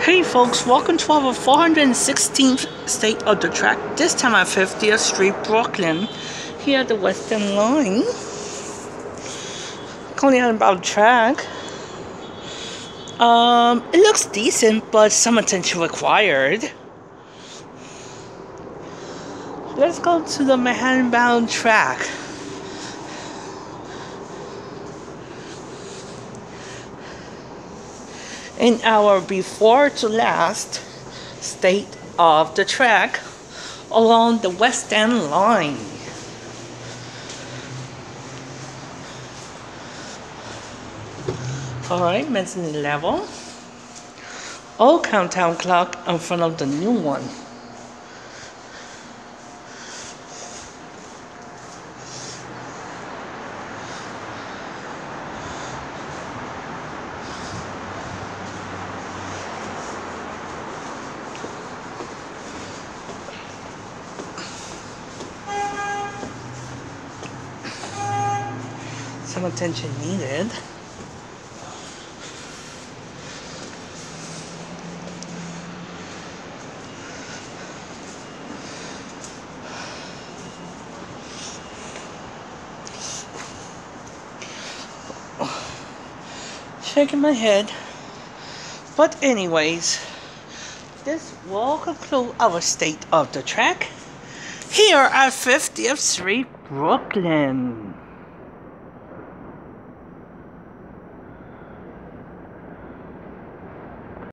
Hey folks, welcome to our 416th state of the track, this time at 50th Street, Brooklyn, here at the Western Line. Currently on about track. It looks decent, but some attention required. Let's go to the Manhattan bound track. In our before to last state of the track along the West End line. Alright, mezzanine level. Old countdown clock in front of the new one. Some attention needed. Shaking my head. But anyways, this will conclude our state of the track here at 50th Street, Brooklyn.